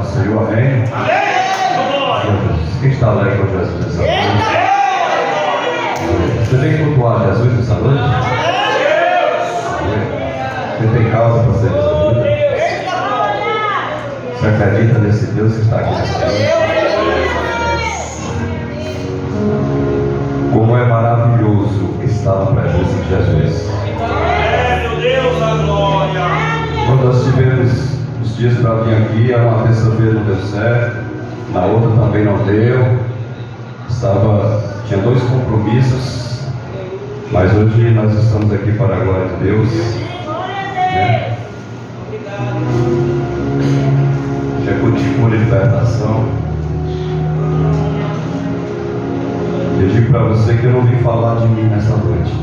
do Senhor, amém? Quem está alegre com Jesus nessa noite? Você tem que cultuar Jesus nessa noite? Você tem causa para ser resolvida? Você acredita nesse Deus que está aqui nessa noite? Como é maravilhoso estar na presença de Jesus. Meu Deus, a glória. Quando nós tivemos os dias para vir aqui, uma terça-feira não deu certo, na outra também não deu. Tinha 2 compromissos, mas hoje nós estamos aqui para a glória de Deus. Né? Jacuti por libertação. Eu digo para você que eu não vim falar de mim nessa noite.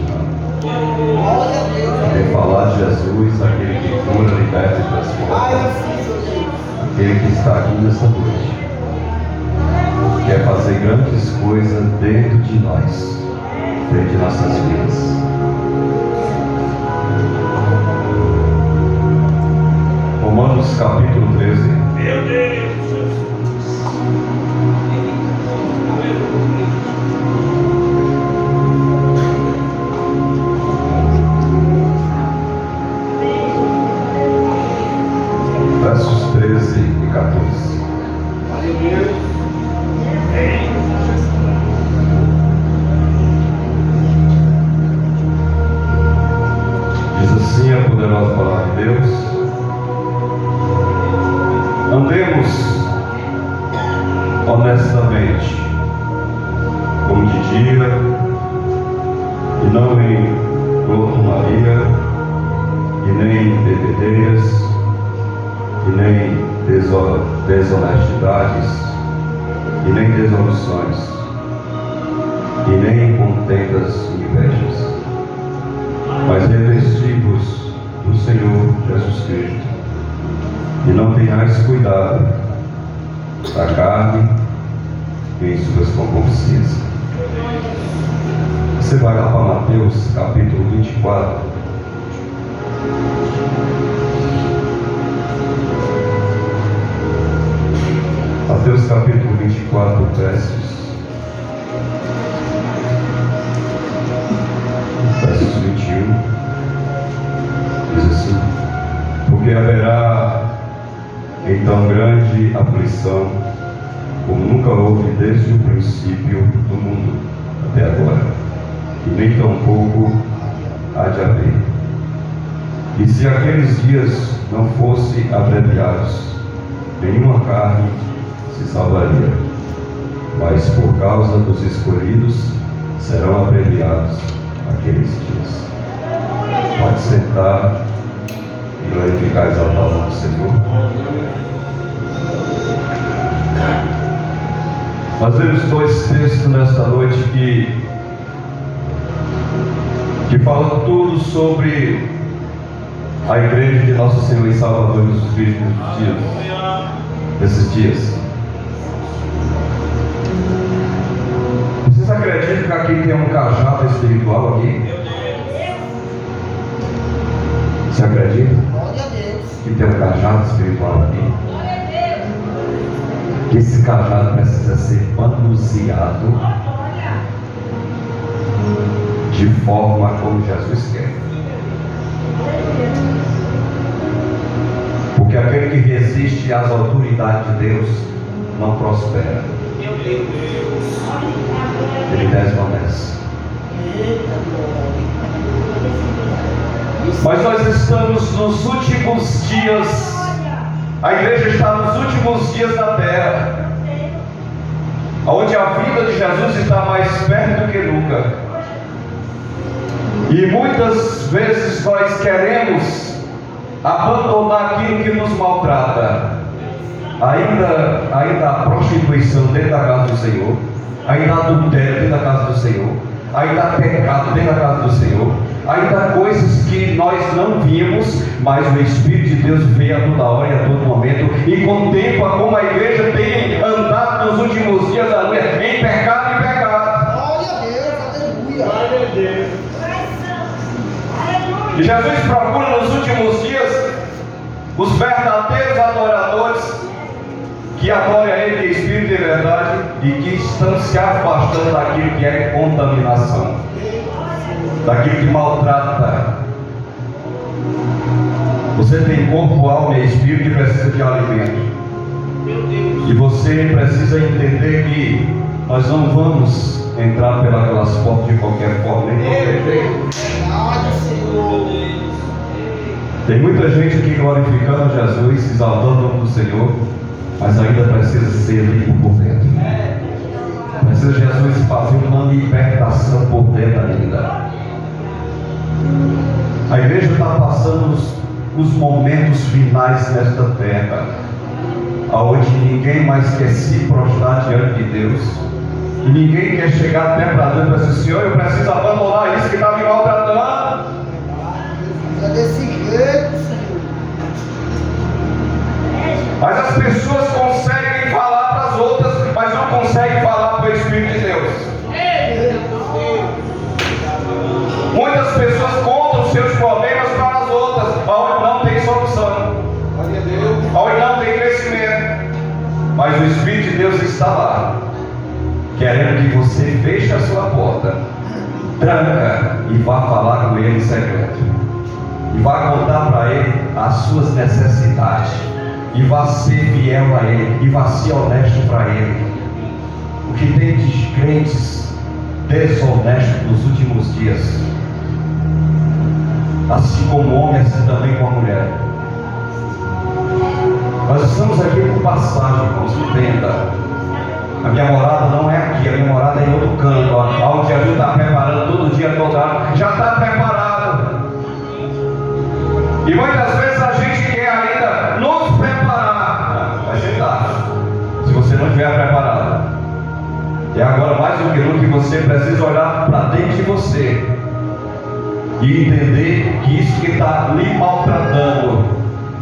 Eu vim falar de Jesus, aquele que cura, liberta e transforma. Aquele que está aqui nessa noite. Quer fazer grandes coisas dentro de nós, dentro de nossas vidas. Romanos capítulo 13. Meu Deus. Versos 13 e 14. Diz assim a poderosa palavra de Deus: andemos honestamente, como de dia, e não em glutonaria, e nem em bebedeiras, e nem desonestidades, e nem desoluções, e nem contendas e invejas, mas revesti-vos do Senhor Jesus Cristo, e não tenhais cuidado da carne em suas concupiscências. Você vai lá para Mateus capítulo 24. Mateus capítulo 24, versos 21, diz assim: porque haverá então grande aflição, como nunca houve desde o princípio do mundo até agora, e nem tampouco há de haver. E se aqueles dias não fossem abreviados, nenhuma carne se salvaria, mas por causa dos escolhidos serão abreviados aqueles dias. Pode sentar e glorificar e exaltar o nome do Senhor. Nós vemos 2 textos nesta noite que falam tudo sobre a igreja de Nosso Senhor e Salvador Jesus Cristo nesses dias. Vocês acreditam que aqui tem um cajado espiritual aqui? Você acredita que tem um cajado espiritual aqui? Que esse cajado precisa ser manuseado de forma como Jesus quer. Porque aquele que resiste às autoridades de Deus não prospera. Ele desvanece. Mas nós estamos nos últimos dias. A igreja está nos últimos dias da terra, onde a vida de Jesus está mais perto do que nunca. E muitas vezes nós queremos abandonar aquilo que nos maltrata. Ainda a prostituição dentro da casa do Senhor, ainda adultério dentro da casa do Senhor, ainda pecado dentro da casa do Senhor, ainda coisas que nós não vimos, mas o Espírito de Deus vê a toda hora e a todo momento e contempla como a igreja tem andado nos últimos dias da noite em pecado e pecado. Glória a Deus, aleluia. Glória a Deus. E Jesus procura nos últimos dias os verdadeiros adoradores que adorem a Ele em espírito e verdade e que estão se afastando daquilo que é contaminação, daquilo que maltrata. Você tem corpo, alma e espírito e precisa de alimento. E você precisa entender que nós não vamos entrar pelas portas de qualquer forma, nem de qualquer jeito. Verdade, Senhor. Tem muita gente aqui glorificando Jesus, exaltando o nome do Senhor, mas ainda precisa ser limpo por dentro. Precisa Jesus fazer uma libertação por dentro ainda. A igreja está passando os momentos finais nesta terra, onde ninguém mais quer se prostrar diante de Deus, e ninguém quer chegar até para Deus e dizer assim: Senhor, eu preciso abandonar isso que está me maltratando. É desse jeito, Senhor. Mas as pessoas conseguem falar para as outras, mas não conseguem falar para o Espírito de Deus. Muitas pessoas contam os seus problemas para as outras, onde não tem solução, onde não tem crescimento. Mas o Espírito de Deus está lá, querendo que você feche a sua porta, tranca e vá falar com Ele em secreto, e vá contar para Ele as suas necessidades, e vá ser fiel a Ele, e vá ser honesto para Ele. O que tem de crentes desonestos nos últimos dias, assim como o homem, assim também com a mulher. Nós estamos aqui por passagem, irmãos, entenda. A minha morada não é aqui, a minha morada é em outro canto, onde Jesus está preparando todo dia, toda hora, já está preparado. E muitas vezes a gente quer ainda nos preparar, vai ser tarde, se você não estiver preparado. E agora, mais do que nunca, você precisa olhar para dentro de você e entender que isso que está lhe maltratando,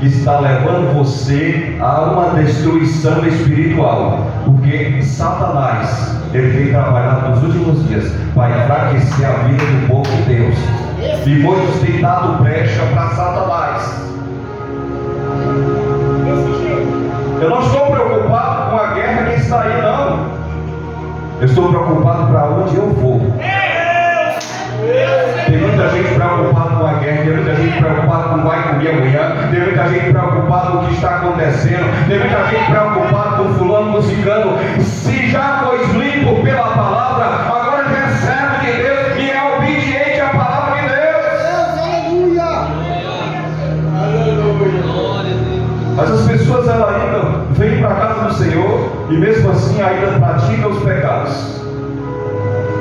que está levando você a uma destruição espiritual, porque Satanás, ele tem trabalhado nos últimos dias para enfraquecer a vida do povo de Deus, e muitos têm dado brecha para Satanás. Eu não estou preocupado com a guerra que está aí, não. Eu estou preocupado para onde eu vou. Tem muita gente preocupada com a guerra, tem muita gente preocupada com o que vai comer amanhã, tem muita gente preocupada com o que está acontecendo, tem muita gente preocupada com fulano, com ciclano. Se já foi limpo pela palavra, agora já é servo de Deus e é obediente à palavra de Deus. Aleluia. Mas as pessoas elas ainda vêm para a casa do Senhor e mesmo assim ainda praticam os pecados.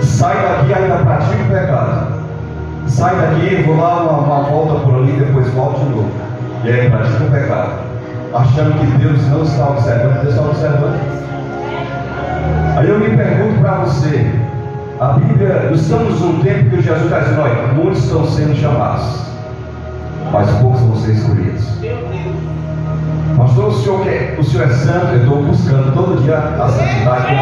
Sai daqui e ainda pratica o pecado. Sai daqui, vou lá uma volta por ali, depois volto de novo. E aí pratica o pecado, achando que Deus não está observando. Deus está observando. Aí eu me pergunto para você, a Bíblia, estamos num tempo que Jesus está dizendo: olha, muitos estão sendo chamados, mas poucos vão ser escolhidos. Pastor, o senhor é santo, eu estou buscando todo dia a santidade.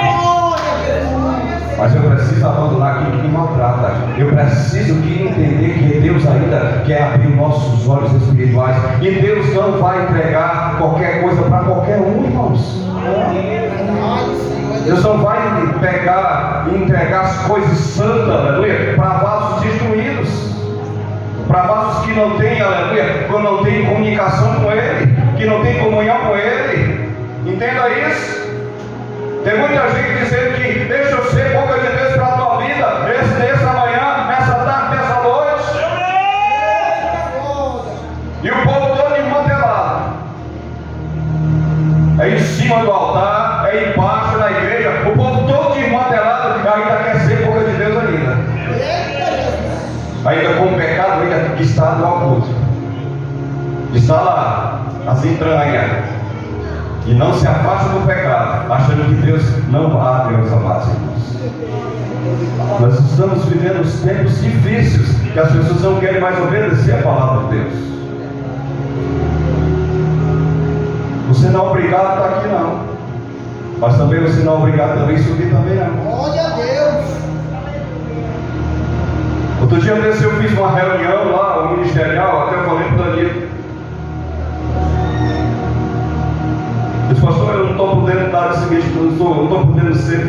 Mas eu preciso abandonar aquilo que me maltrata. Eu preciso entender que Deus ainda quer abrir nossos olhos espirituais. E Deus não vai entregar qualquer coisa para qualquer um, irmãos. Deus não vai pegar e entregar as coisas santas, aleluia, para vasos destruídos, para vasos que não têm, aleluia, que não têm comunicação com Ele, que não têm comunhão com Ele. Entenda isso. Tem muita gente dizendo que deixa eu ser boca de Deus para a tua vida, nessa manhã, nessa tarde, nessa noite. E o povo todo desmantelado. É em cima do altar, é embaixo da igreja, o povo todo desmantelado, ainda quer ser boca de Deus ainda. Ainda com o pecado ainda que está no oculto. Está lá, as entranhas. E não se afasta do pecado, achando que Deus não vai, meus amados irmãos. Nós estamos vivendo os tempos difíceis, que as pessoas não querem mais obedecer a palavra de Deus. Você não é obrigado a estar aqui, não. Mas também você não é obrigado também a subir também, não. Glória a Deus. Outro dia desse eu fiz uma reunião lá, ministerial, até eu falei para o Danilo. Disse: pastor, eu não estou podendo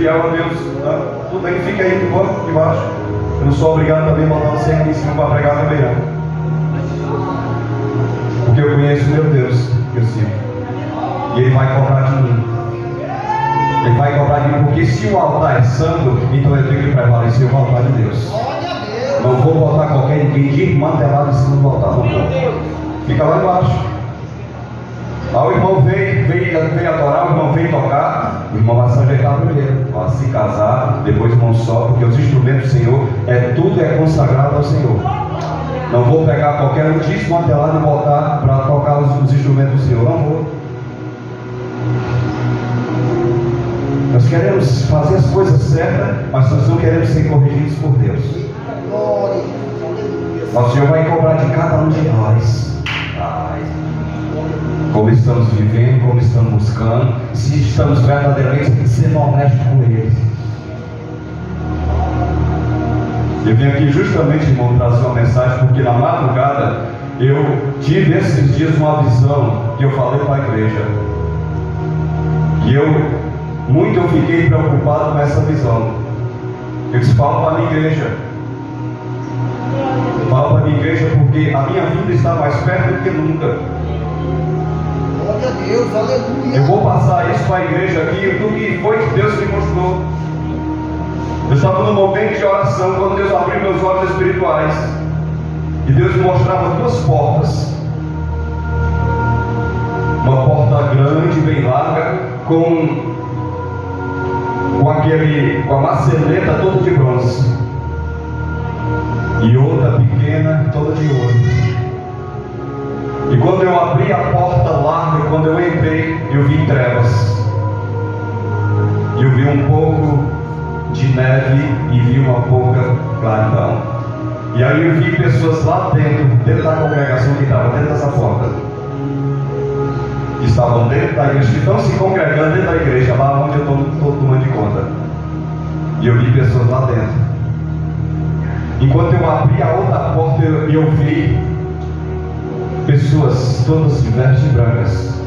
fiel a Deus, tá? Tudo bem, fica aí de boa, debaixo. Eu não sou obrigado também a botar você aqui em cima para pregar também, não. Porque eu conheço meu Deus, que eu sirvo. E Ele vai cobrar de mim. Ele vai cobrar de mim, porque se o altar é santo, então eu tenho que prevalecer o altar de Deus. Glória a Deus. Não vou botar qualquer ninguém de mantelado em cima do altar, não vou. Fica lá embaixo. Aí o irmão veio adorar, o irmão veio tocar, o irmão vai se ajeitar primeiro, vai se casar, depois o irmão só, porque os instrumentos do Senhor, tudo é consagrado ao Senhor. Não vou pegar qualquer um desmantelado e botar para tocar os instrumentos do Senhor, não vou. Nós queremos fazer as coisas certas, mas nós não queremos ser corrigidos por Deus. Glória. Aleluia. Mas o Senhor vai cobrar de cada um de nós. Ai. Como estamos vivendo, como estamos buscando, se estamos verdadeiramente sendo honestos com Ele. Eu vim aqui justamente, irmão, trazer uma mensagem, porque na madrugada eu tive esses dias uma visão que eu falei para a igreja. E eu fiquei preocupado com essa visão. Eu disse, falo para a minha igreja. Falo para a minha igreja porque a minha vida está mais perto do que nunca. Glória a Deus, aleluia. Eu vou passar isso para a igreja aqui, do que foi que Deus me mostrou. Eu estava num momento de oração, quando Deus abriu meus olhos espirituais. E Deus me mostrava duas portas. Uma porta grande, bem larga, com a maçaneta toda de bronze. E outra pequena, toda de ouro. E quando eu abri a porta larga, quando eu entrei, eu vi trevas. E eu vi um pouco de neve e vi uma pouca claridão. E aí eu vi pessoas lá dentro da congregação que estava dentro dessa porta. Que estavam dentro da igreja, que estão se congregando dentro da igreja, lá onde eu estou tomando de conta. E eu vi pessoas lá dentro. Enquanto eu abri a outra porta, eu vi pessoas todas de vestes brancas.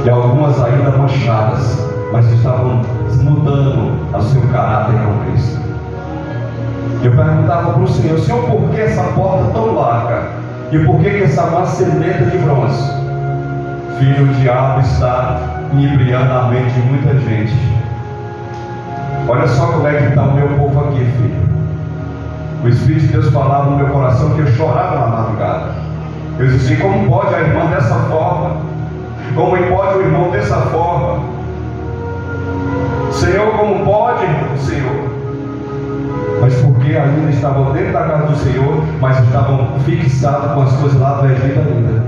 E algumas ainda manchadas, mas estavam mudando o seu caráter com Cristo. Eu perguntava para o Senhor, por que essa porta tão larga? E por que essa maçaneta de bronze? Filho, o diabo está inebriando a mente de muita gente. Olha só como é que está o meu povo aqui, filho. O Espírito de Deus falava no meu coração que eu chorava na madrugada. Eu dizia, como pode a irmã dessa forma? Como pode o irmão dessa forma? Senhor, como pode, Senhor? Mas porque ainda estavam dentro da casa do Senhor, mas estavam fixados com as coisas lá do Egito ainda.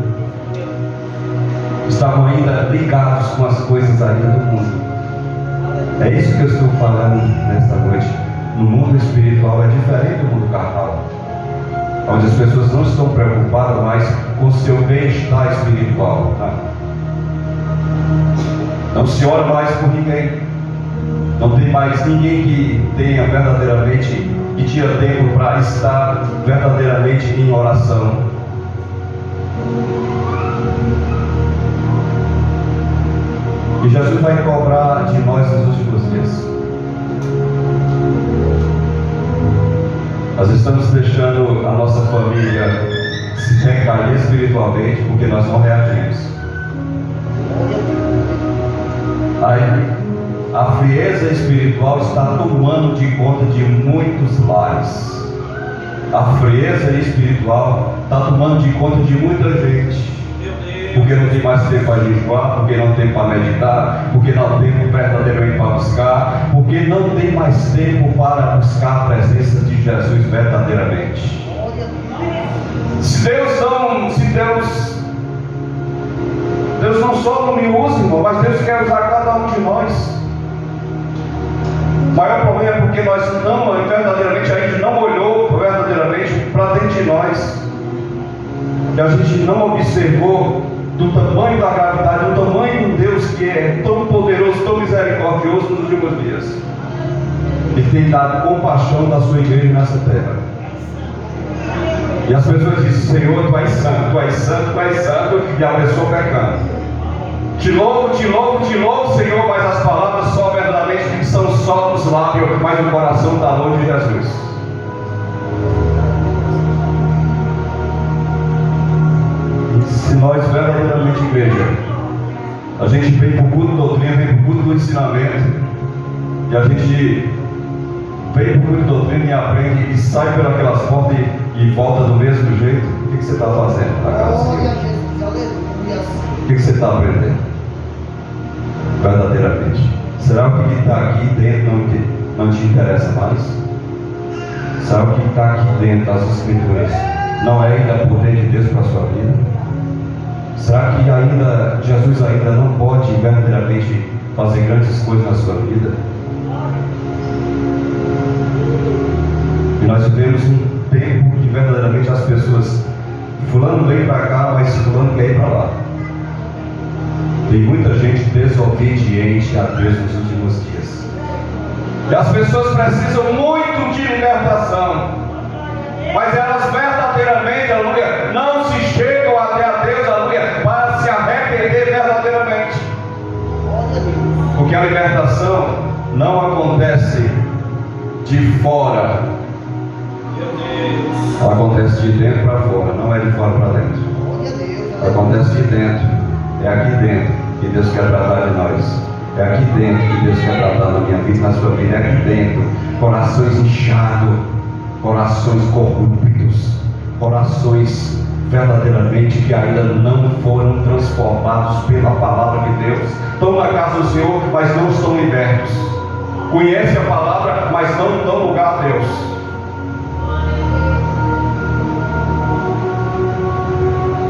Estavam ainda ligados com as coisas ainda do mundo. É isso que eu estou falando nesta noite. No mundo espiritual é diferente do mundo carnal, onde as pessoas não estão preocupadas mais com o seu bem-estar espiritual, tá? Não se ora mais por ninguém. Não tem mais ninguém que tenha verdadeiramente, que tira tempo para estar verdadeiramente em oração. E Jesus vai cobrar de nós nos últimos dias. Nós estamos deixando a nossa família se recair espiritualmente porque nós não reagimos. A frieza espiritual está tomando de conta de muitos lares. A frieza espiritual está tomando de conta de muita gente. Porque não tem mais tempo para jejuar, porque não tem para meditar, porque não tem tempo verdadeiramente para buscar, porque não tem mais tempo para buscar a presença de Jesus verdadeiramente. Deus não só não me usa, irmão, mas Deus quer usar cada um de nós. O maior problema é porque nós verdadeiramente, a gente não olhou verdadeiramente para dentro de nós. E a gente não observou do tamanho da gravidade, do tamanho do Deus que é tão poderoso, tão misericordioso nos últimos dias. E tem dado compaixão da sua igreja nessa terra. E as pessoas dizem, Senhor, Tu és santo, Tu és santo, Tu és santo, e a pessoa pecando. Te louvo, Senhor, mas as palavras só verdadeiramente mas o coração está longe de Jesus. Se nós verdadeiramente, igreja, a gente vem para o culto da doutrina, vem para o culto do ensinamento, e a gente vem para o culto da doutrina e aprende e sai pelas portas e volta do mesmo jeito, o que você está fazendo na casa? Glória a Jesus, aleluia. O que você está aprendendo? Verdadeiramente. Será que o que está aqui dentro não te interessa mais? Será que o que está aqui dentro das Escrituras não é ainda poder de Deus para a sua vida? Será que Jesus ainda não pode verdadeiramente fazer grandes coisas na sua vida? E nós vivemos um tempo que verdadeiramente as pessoas, fulano vem para cá, mas fulano quer ir para lá. Tem muita gente desobediente a Deus nos últimos dias. E as pessoas precisam muito de libertação, mas elas verdadeiramente, aleluia, não se chegam até a Deus, aleluia, para se arrepender verdadeiramente. Porque a libertação não acontece de fora, ela acontece de dentro para fora, não é de fora para dentro. Acontece de dentro, é aqui dentro que Deus quer tratar de nós. É aqui dentro que Deus quer tratar na minha vida, na sua vida. É aqui dentro, corações inchados, corações corruptos, corações verdadeiramente que ainda não foram transformados pela palavra de Deus. Estão na casa do Senhor, mas não estão libertos. Conhecem a palavra, mas não dão lugar a Deus.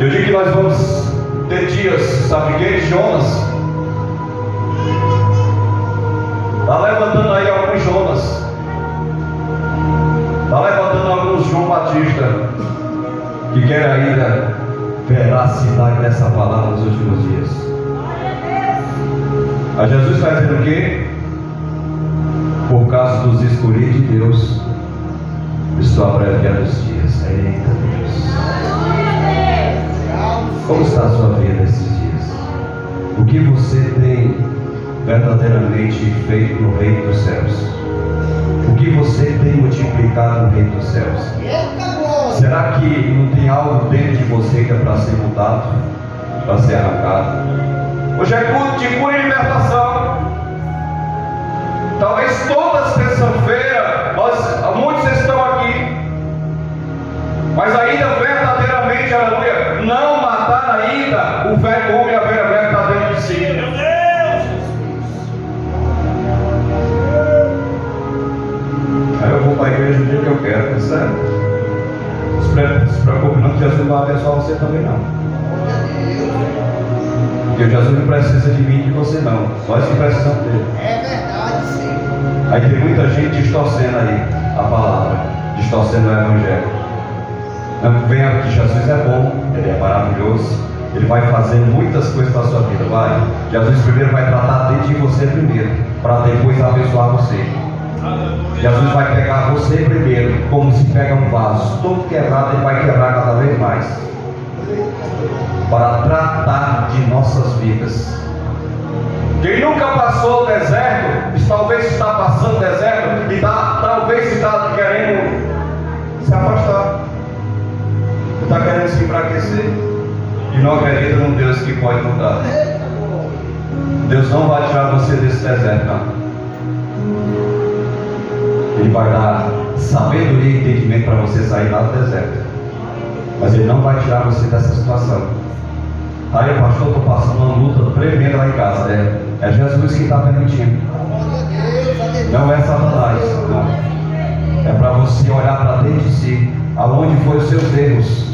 Eu digo que nós vamos ter dias, sabe quem? Jonas. Está levantando aí alguns Jonas. Está levantando alguns João Batista, que quer ainda veracidade dessa palavra nos últimos dias. Mas Jesus está dizendo o quê? Por causa dos escolhidos de Deus, estou abreviando os dias. Eita Deus. Como está a sua vida esses dias? O que você tem verdadeiramente feito no reino dos céus? O que você tem multiplicado no reino dos céus? Será que não tem algo dentro de você que é para ser mudado, para ser arrancado? Hoje é culto de cura e libertação. Talvez toda terça-feira muitos estão aqui, mas ainda verdadeiramente, aleluia, não mataram ainda o velho homem e a velha mulher que está dentro de si. Meu Deus! Aí eu vou para a igreja o dia que eu quero, tá certo? Não se preocupe não, que Jesus vai abençoar você também não. Porque Jesus não precisa de mim e de você não. Nós que precisamos dele. É verdade, sim. Aí tem muita gente distorcendo aí a palavra, distorcendo o evangelho. Não venha que Jesus é bom, ele é maravilhoso, ele vai fazer muitas coisas na sua vida, vai. Jesus primeiro vai tratar dentro de você primeiro, para depois abençoar você. Jesus vai pegar você primeiro, como se pega um vaso, todo quebrado, ele vai quebrar cada vez mais, para tratar de nossas vidas. Quem nunca passou o deserto, talvez está passando o deserto e talvez está querendo se afastar, está querendo se enfraquecer e não acredita num Deus que pode mudar. Deus não vai tirar você desse deserto, não. Ele vai dar sabedoria e entendimento para você sair lá do deserto, mas Ele não vai tirar você dessa situação. Aí, pastor, estou passando uma luta tremenda lá em casa, né? É Jesus que está permitindo, não é Satanás, não. É para você olhar para dentro de si, aonde foram os seus erros.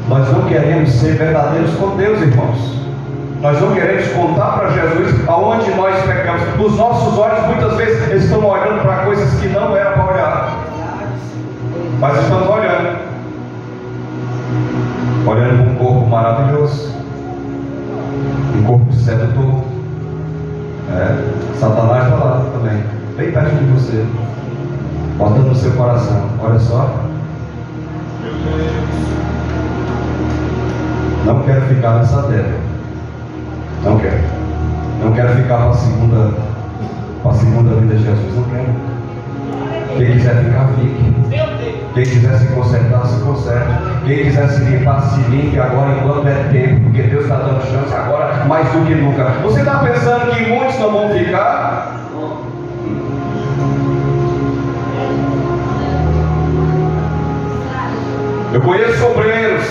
Nós não queremos ser verdadeiros com Deus, irmãos. Nós não queremos contar para Jesus aonde nós pecamos. Os nossos olhos muitas vezes estão olhando para coisas que não era para olhar, mas estamos olhando para um corpo maravilhoso, um corpo sedutor. Satanás está lá também, bem perto de você, botando no seu coração. Olha só, não quero ficar nessa terra. Não quero ficar para a segunda para a segunda vida de Jesus, não quero. Quem quiser ficar, fique. Quem quiser se consertar, se conserte. Quem quiser se limpar, se limpe agora enquanto é tempo, porque Deus está dando chance agora mais do que nunca. Você está pensando que muitos não vão ficar? Eu conheço obreiros,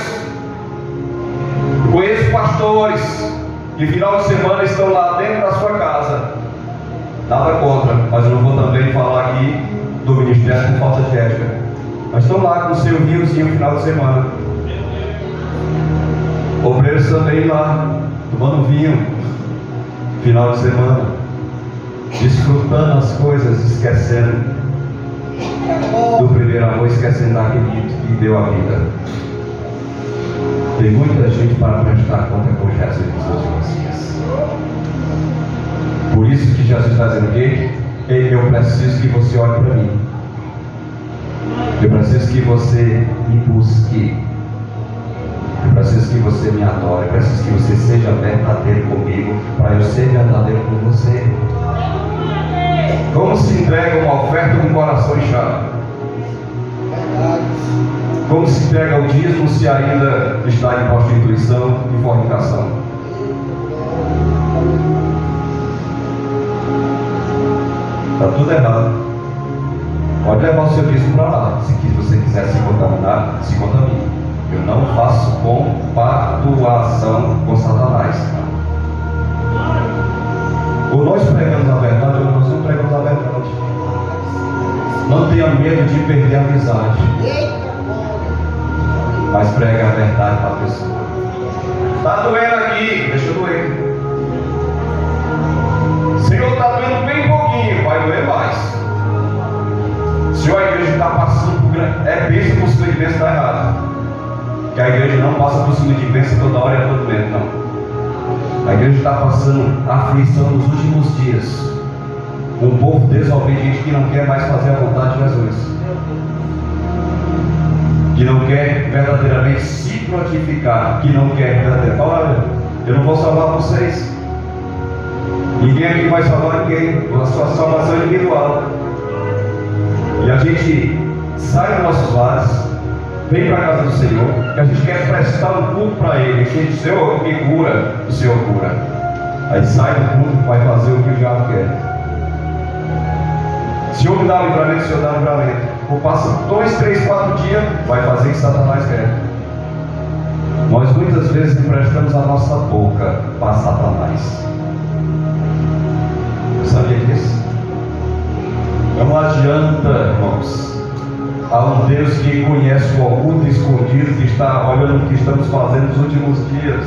eu conheço pastores que final de semana estão lá dentro da sua casa. Nada contra, mas eu não vou também falar aqui do ministério por falta de ética. Mas estão lá com o seu vinhozinho no final de semana. Obreiros também lá, tomando vinho final de semana, desfrutando as coisas, esquecendo do primeiro amor, esquecendo daquele que deu a vida. Tem muita gente para prestar conta com Jesus nos últimos dias. Por isso que Jesus está dizendo que eu preciso que você olhe para mim. Eu preciso que você me busque. Eu preciso que você me adore. Eu preciso que você seja verdadeiro comigo, para eu ser verdadeiro com você. Como se entrega uma oferta com o coração inchado? Como se entrega o dízimo se ainda está em prostituição e fornicação? Está tudo errado. Pode levar o seu dízimo para lá. Se você quiser se contaminar, se contamine. Eu não faço compactuação com Satanás. Ou nós pregamos a verdade, ou nós não pregamos a verdade. Não tenha medo de perder a amizade, mas prega a verdade para a pessoa. Está doendo aqui, deixa doer. Senhor, está doendo bem pouquinho, vai doer mais. Senhor, a igreja está passando por grande. É bênção por cima de bênção, está errado. Que a igreja não passa por cima de bênção toda hora e a todo momento, não. A igreja está passando aflição nos últimos dias. Um povo desobediente que não quer mais fazer a vontade de Jesus, que não quer verdadeiramente se prontificar, que não quer verdadeiramente. Olha, eu não vou salvar vocês. Ninguém aqui vai salvar ninguém. A sua salvação é individual. E a gente sai dos nossos lares, vem para a casa do Senhor, que a gente quer prestar um culto para Ele. Que o Senhor me cura, o Senhor cura. Aí sai do culto e vai fazer o que o diabo quer. O Senhor me dá livramento, o Senhor dá livramento. Ou passa 2, 3, 4 dias, vai fazer o que Satanás quer. Nós muitas vezes emprestamos a nossa boca para Satanás. Sabia disso? Não adianta, irmãos. Há um Deus que conhece o oculto e escondido, que está olhando o que estamos fazendo nos últimos dias.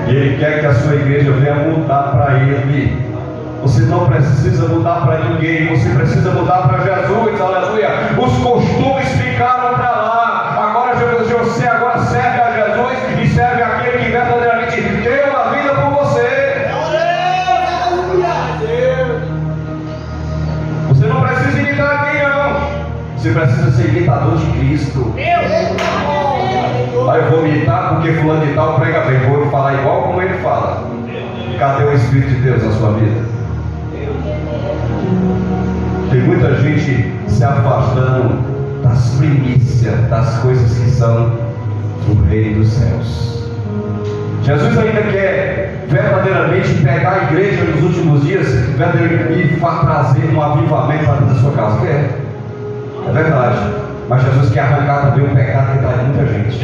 E Ele quer que a sua igreja venha mudar para Ele. Você não precisa mudar para ninguém, você precisa mudar para Jesus, aleluia. Os costumes ficaram para lá. Agora você agora serve a Jesus e serve aquele que verdadeiramente deu a vida por você. Você não precisa imitar ninguém, não. Você precisa ser imitador de Cristo. Aí eu vou imitar porque fulano de tal prega bem, vou falar igual como ele fala. Cadê o Espírito de Deus na sua vida? Tem muita gente se afastando das primícias, das coisas que são do reino dos céus. Jesus ainda quer verdadeiramente pegar a igreja nos últimos dias e trazer um avivamento para dentro da sua casa. Quer? É verdade. Mas Jesus quer arrancar também o pecado que está em muita gente.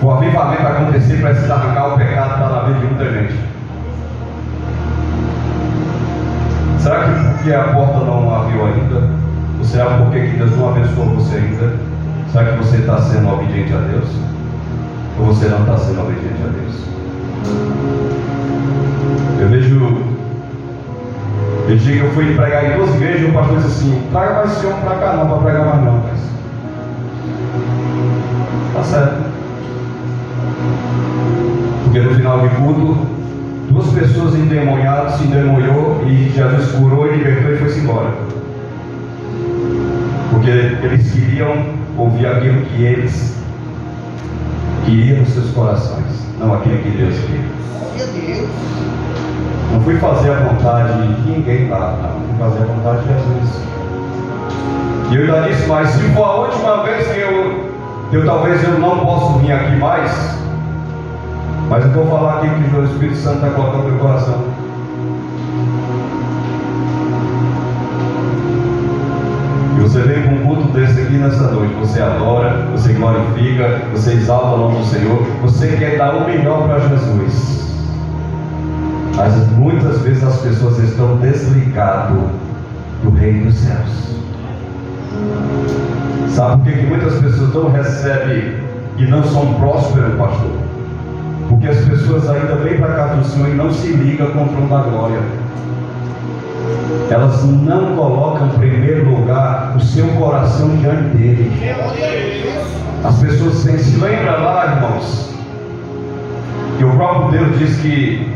Para o avivamento acontecer, precisa arrancar o pecado que está na vida de muita gente. Será que porque a porta não abriu ainda? Ou será porque Deus não abençoou você ainda? Será que você está sendo obediente a Deus? Ou você não está sendo obediente a Deus? Eu vejo que eu fui pregar em 2 igrejas e o pastor disse assim: traga mais esse homem para cá, não para pregar mais não. Mas tá certo. Porque no final de culto, 2 pessoas endemoniadas se endemoniou e Jesus curou e libertou e foi-se embora. Porque eles queriam ouvir aquilo que eles queriam nos seus corações, não aquilo que Deus queria. Não fui fazer a vontade de ninguém lá, não. Fui fazer a vontade de Jesus. E eu ainda disse mais, se for a última vez que eu talvez eu não possa vir aqui mais, mas eu vou falar aqui que o Espírito Santo está colocando no meu coração. E você vem com um culto desse aqui nessa noite, você adora, você glorifica, você exalta o nome do Senhor, você quer dar o melhor para Jesus. Mas muitas vezes as pessoas estão desligadas do reino dos céus. Sabe por que muitas pessoas não recebem e não são prósperas, pastor? Porque as pessoas ainda vêm para a casa do Senhor e não se ligam com o trono da glória. Elas não colocam em primeiro lugar o seu coração diante dele. As pessoas se lembram lá, irmãos, que o próprio Deus diz que,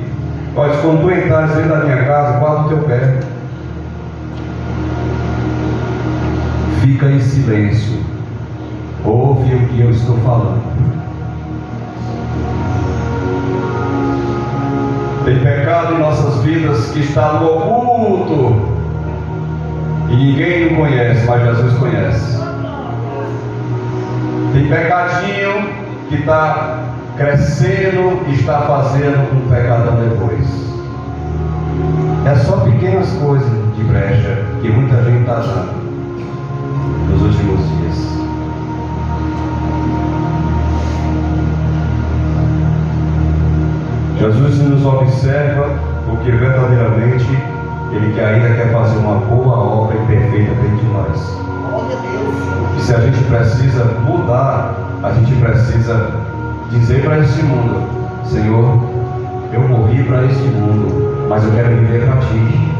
olha, quando tu entrares dentro da minha casa, guarda o teu pé. Fica em silêncio. Ouve o que eu estou falando. Tem pecado em nossas vidas que está no oculto e ninguém o conhece, mas Jesus conhece. Tem pecadinho que está crescendo e está fazendo um pecadão depois. É só pequenas coisas de brecha que muita gente está dando nos últimos dias. Jesus nos observa porque verdadeiramente Ele ainda quer fazer uma boa obra e perfeita dentro de nós. E se a gente precisa mudar, a gente precisa dizer para este mundo: Senhor, eu morri para este mundo, mas eu quero viver para Ti.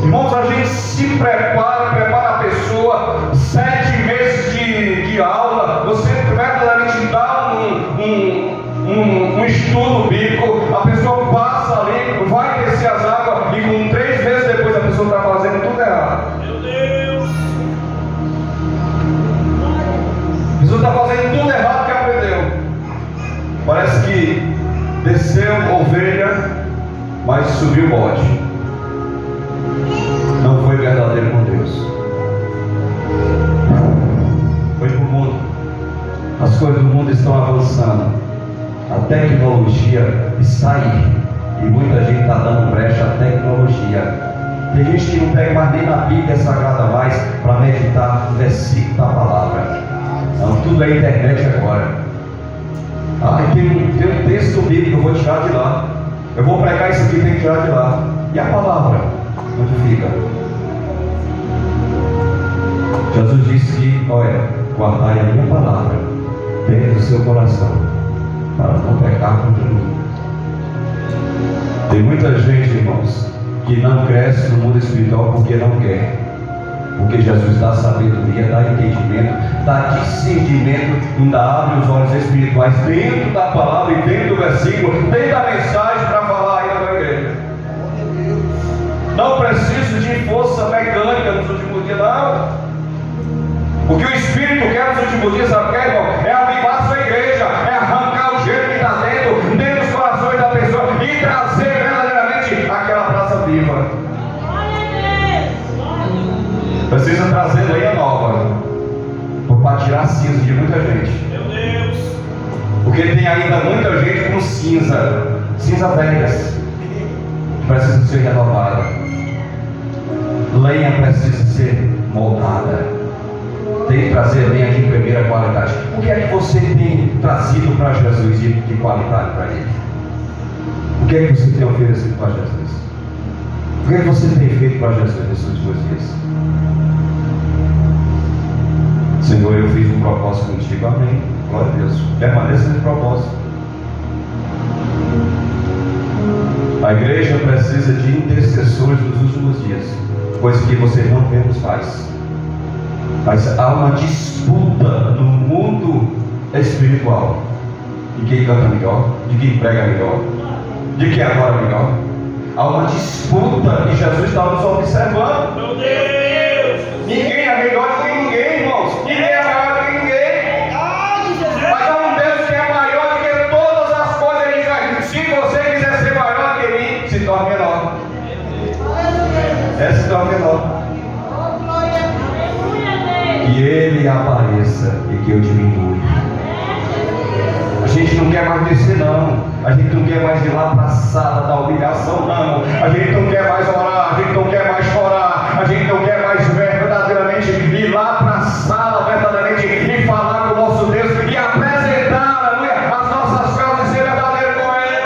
Irmãos, a gente se prepara a pessoa, 7 meses de aula, você verdadeiramente dá um estudo bíblico, a pessoa passa ali, vai descer as águas, e com 3 meses depois a pessoa está fazendo tudo errado. Meu Deus! A pessoa está fazendo tudo errado que aprendeu. Parece que desceu ovelha, mas subiu bode. Não foi verdadeiro com Deus. Foi para o mundo. As coisas do mundo estão avançando. A tecnologia está aí. E muita gente está dando brecha à tecnologia. Tem gente que não pega mais nem na Bíblia Sagrada mais para meditar no versículo da palavra. Não, tudo é internet agora. Tem um texto bíblico, eu vou tirar de lá. Eu vou pregar isso aqui, tem que tirar de lá. E a palavra? Onde fica? Jesus disse que, olha, guardai a minha palavra dentro do seu coração, para não pecar contra mim. Tem muita gente, irmãos, que não cresce no mundo espiritual porque não quer. Porque Jesus dá sabedoria, dá entendimento, dá discernimento, ainda abre os olhos espirituais dentro da palavra e dentro do versículo, dentro da mensagem para falar aí na igreja. Não preciso de força mecânica nos últimos dias, não. O que o Espírito quer nos últimos dias, sabe o que é, irmão? É avivar a sua igreja, é arrancar o gelo que está dentro dos corações da pessoa e trazer verdadeiramente aquela praça viva. Precisa trazer lenha nova para tirar cinza de muita gente. Meu Deus! Porque tem ainda muita gente com cinza velhas, que precisa ser renovada. Lenha precisa ser moldada. Tem que trazer lenha de primeira qualidade. O que é que você tem trazido para Jesus de qualidade para Ele? O que é que você tem oferecido para Jesus? O que é que você tem feito para Jesus nesses últimos dias? Senhor, eu fiz um propósito contigo, amém. Glória a Deus. Permaneça nesse propósito. A igreja precisa de intercessores nos últimos dias, coisa que você não vê nos pais. Mas há uma disputa no mundo espiritual de quem canta melhor, de quem prega melhor, de quem adora melhor. Há uma disputa e Jesus está nos observando. Meu Deus! Ninguém é melhor do que ninguém, irmãos. Ninguém é maior do que ninguém. Mas há um Deus que é maior do que todas as coisas. Ele diz: se você quiser ser maior do que mim, se torne menor. Essa se torne menor. Que Ele apareça e que eu diminua. A gente não quer mais descer, não. A gente não quer mais ir lá para a sala da humilhação, não. A gente não quer mais orar, a gente não quer mais chorar, a gente não quer mais verdadeiramente ir lá para a sala verdadeiramente e falar com o nosso Deus e apresentar, aleluia, as nossas causas e ser verdadeiro com Ele.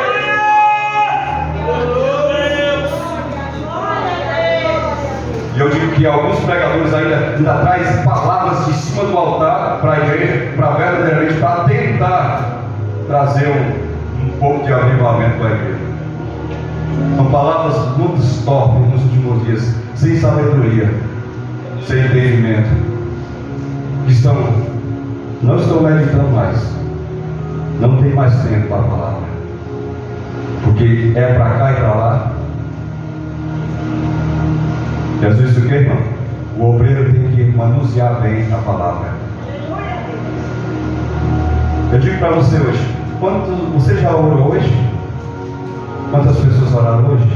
E eu digo que alguns pregadores ainda trazem palavras de cima do altar para a igreja, para verdadeiramente, para tentar trazer um pouco de avivamento para a igreja. São palavras muito torpes nos últimos dias, sem sabedoria, sem entendimento, que não estão meditando mais, não tem mais tempo para a palavra, porque é para cá e para lá. Jesus disse o que, irmão? O obreiro tem que manusear bem a palavra. Eu digo para você hoje, você já orou hoje? Quantas pessoas oraram hoje?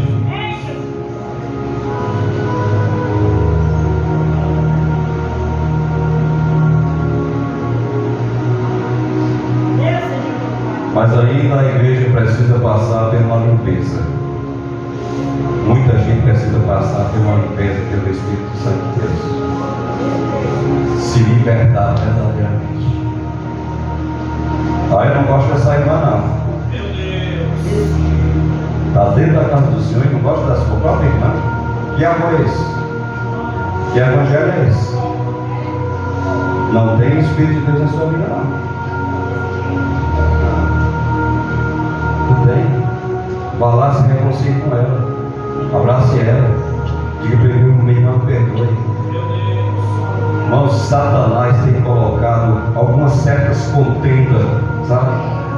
Mas ainda a igreja precisa passar por uma limpeza. Muita gente precisa passar por uma limpeza pelo Espírito Santo de Deus. Se libertar verdadeiramente. Eu não gosto dessa irmã, não. Meu Deus. Está dentro da casa do Senhor e não gosta da sua própria irmã. Que amor é esse? Que evangelho é esse? Não tem Espírito de Deus na sua vida, não. Não tem. Vá lá, se reconcilie com ela. Abrace ela. Diga para ele, minha irmã, perdoe. Irmãos, Satanás tem colocado algumas certas contendas, sabe?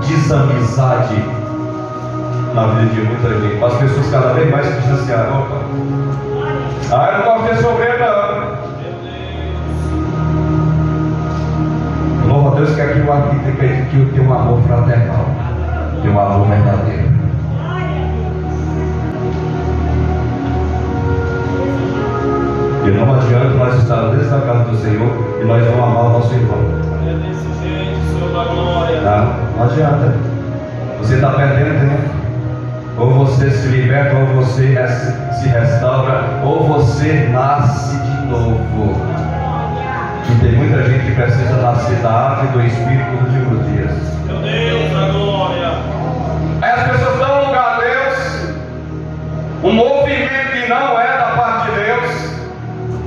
Desamizade na vida de muita gente. As pessoas cada vez mais se distanciaram. Opa. Eu não gosto desse obreiro, não. Louvo a Deus que aqui o arquiteto tem um amor fraternal, tem um amor verdadeiro. E não adianta nós estarmos dentro da casa do Senhor e nós não amar o nosso irmão. É desse jeito, Senhor da glória. Não adianta. Você está perdendo tempo. Ou você se liberta, ou você se restaura, ou você nasce de novo. E tem muita gente que precisa nascer da água e do Espírito nos últimos dias. Meu Deus da glória. Aí as pessoas dão lugar a Deus, um movimento que não é da parte de Deus.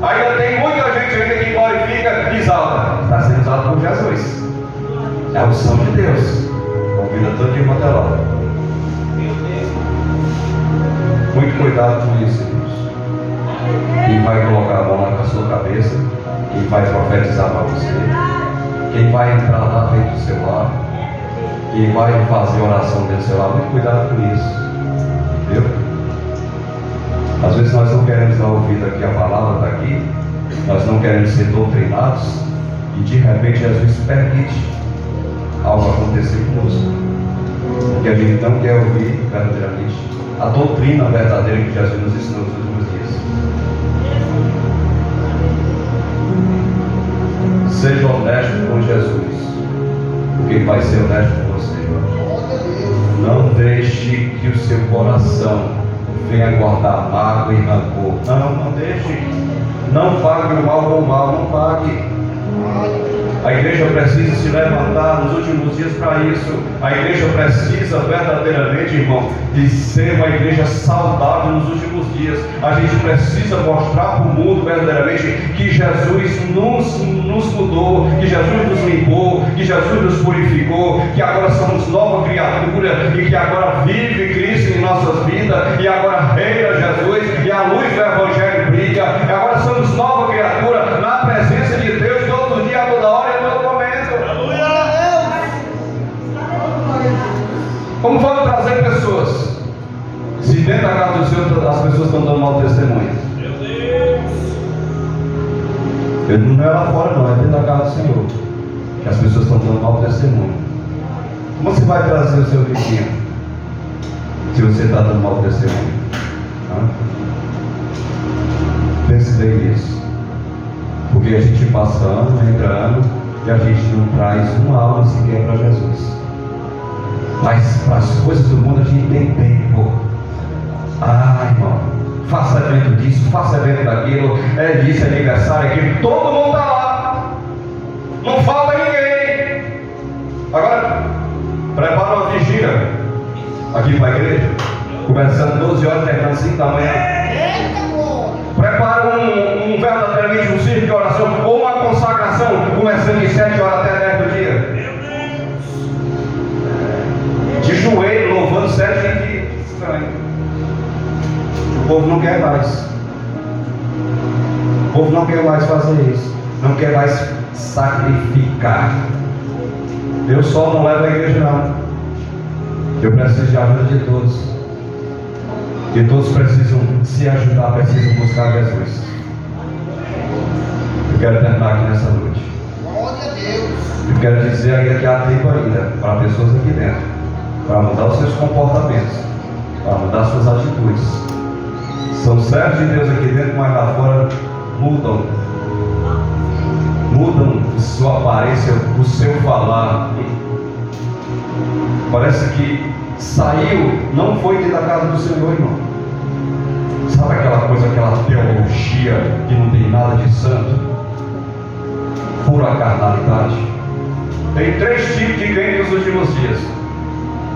Ainda tem muita gente ainda que glorifica e exalta. Está sendo usado por Jesus. É a unção de Deus. Convida todo de Monteló. Muito cuidado com isso, irmãos. Quem vai colocar a mão na sua cabeça, quem vai profetizar para você, quem vai entrar lá dentro do seu lar, quem vai fazer oração dentro do seu lar, muito cuidado com isso. Viu? Às vezes nós não queremos dar ouvido aqui, a palavra está aqui, nós não queremos ser doutrinados, e de repente Jesus permite algo acontecer conosco, porque a gente não quer ouvir verdadeiramente a doutrina verdadeira que Jesus nos ensinou nos últimos dias. Seja honesto com Jesus, porque Ele vai ser honesto com você. Não deixe que o seu coração venha guardar mágoa e rancor. Não deixe. Não pague o mal com o mal, não pague. A igreja precisa se levantar nos últimos dias para isso. A igreja precisa verdadeiramente, irmão, de ser uma igreja saudável nos últimos dias. A gente precisa mostrar para o mundo verdadeiramente que Jesus nos mudou, que Jesus nos limpou, que Jesus nos purificou, que agora somos nova criatura e que agora vive Cristo em nossas vidas e agora reina Jesus e a luz do Evangelho brilha. E agora somos nova criatura na presença de Deus todo dia, toda hora. Como vamos trazer pessoas? Se dentro da casa do Senhor as pessoas estão dando mau testemunho. Meu Deus. Ele não é lá fora não, é dentro da casa do Senhor que as pessoas estão dando mau testemunho. Como você vai trazer o seu vizinho se você está dando mau testemunho? Porque a gente passa ano, entra ano, e a gente não traz uma alma sequer para Jesus. Mas para as coisas do mundo a gente tem tempo. Ah, irmão, faça evento disso, faça evento daquilo, é disso, é aniversário, aquilo, todo mundo está lá. Não falta ninguém. Agora, prepara uma vigília aqui para a igreja, começando 12 horas, terminando 5 da manhã. Prepara um verdadeiramente um círculo de oração ou uma consagração, começando de 7 horas até 10 do dia. De joelho, louvando 7 dias. O povo não quer mais. O povo não quer mais fazer isso. Não quer mais sacrificar. Eu só não levo a igreja, não. Eu preciso de ajuda de todos. E todos precisam se ajudar, precisam buscar Jesus. Eu quero terminar aqui nessa noite. Glória a Deus. Eu quero dizer ainda que há tempo ainda para pessoas aqui dentro, para mudar os seus comportamentos, para mudar suas atitudes. São servos de Deus aqui dentro, mas lá fora mudam sua aparência, o seu falar. Parece que saiu, não foi dentro da casa do Senhor, irmão. Sabe aquela coisa, aquela teologia que não tem nada de santo? Pura carnalidade. Tem 3 tipos de crente nos últimos dias.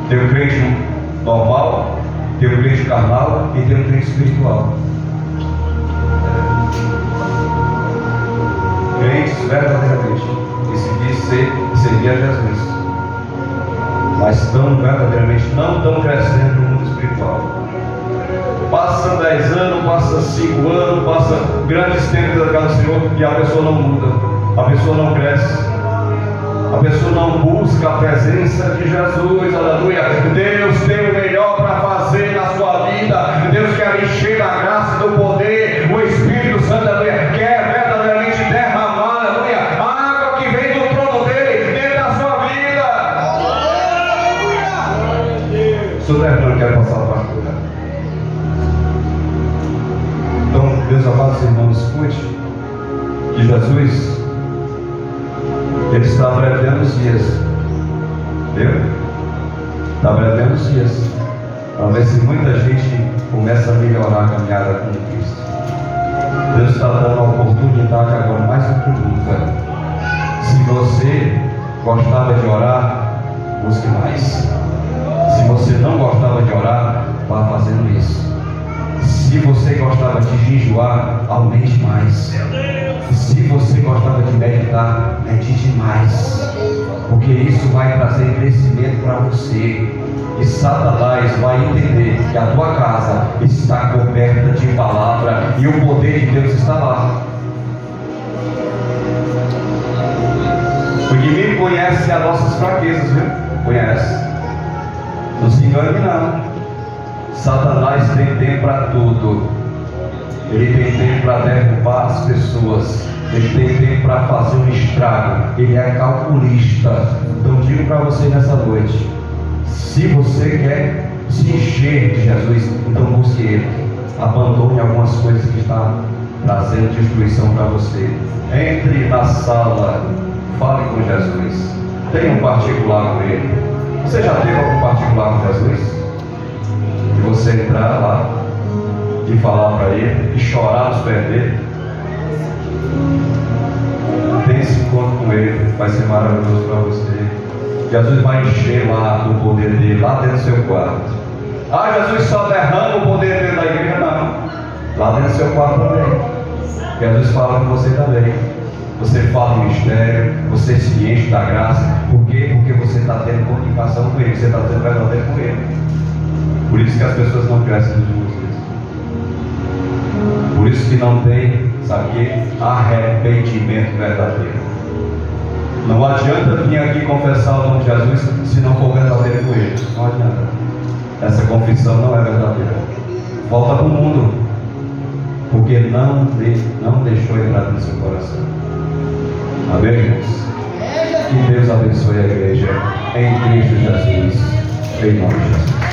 Tem o crente normal, tem o crente carnal e tem o crente espiritual. Crentes verdadeiramente que se diz servir a Jesus, mas estão verdadeiramente, não estão crescendo no mundo espiritual. Passa 10 anos, passa 5 anos, passa grandes tempos da casa do Senhor e a pessoa não muda, a pessoa não cresce, a pessoa não busca a presença de Jesus. Aleluia. Deus tem o melhor para fazer na sua vida. Deus quer encher da graça e do poder. O Espírito Santo, aleluia, quer verdadeiramente derramar, aleluia, a água que vem do trono dele dentro da sua vida. Estou terminando, quero passar para a Então, Deus amados irmãos, escute que Jesus, Ele está abreviando os dias. Viu? Está abreviando os dias, para ver se muita gente começa a melhorar a caminhada com Cristo. Deus está dando a oportunidade agora mais do que nunca. Se você gostava de orar, busque mais. Se você não gostava de orar, vá fazendo isso. Se você gostava de jejuar, aumente mais. Se você gostava de meditar, medite mais. Porque isso vai trazer crescimento para você. E Satanás vai entender que a tua casa está coberta de palavra e o poder de Deus está lá. O inimigo conhece as nossas fraquezas, viu? Conhece. Não se engane não. Satanás tem tempo para tudo. Ele tem tempo para derrubar as pessoas. Ele tem tempo para fazer um estrago. Ele é calculista. Então digo para você nessa noite: se você quer se encher de Jesus, então busque Ele. Abandone algumas coisas que estão trazendo destruição para você. Entre na sala, fale com Jesus. Tenha um particular com Ele. Você já teve algum particular com Jesus? E você entrar lá e falar para Ele e chorar nos pés dele. Tem esse encontro com Ele, vai ser maravilhoso para você. Jesus vai encher lá do poder dele, lá dentro do seu quarto. Ah, Jesus só derrama o poder dele da igreja? Não. Lá dentro do seu quarto também. Jesus fala com você também. Você fala em mistério, você se enche da graça. Por quê? Porque você está tendo comunicação com Ele, você está tendo verdadeiro com Ele. Por isso que as pessoas não crescem nos últimos dias. Por isso que não tem, sabe o quê? Arrependimento verdadeiro. Não adianta vir aqui confessar o nome de Jesus se não for verdadeiro com Ele. Não adianta. Essa confissão não é verdadeira. Volta para o mundo, porque não deixou entrar no seu coração. Amém, irmãos? Que Deus abençoe a igreja em Cristo Jesus. Em nome de Jesus.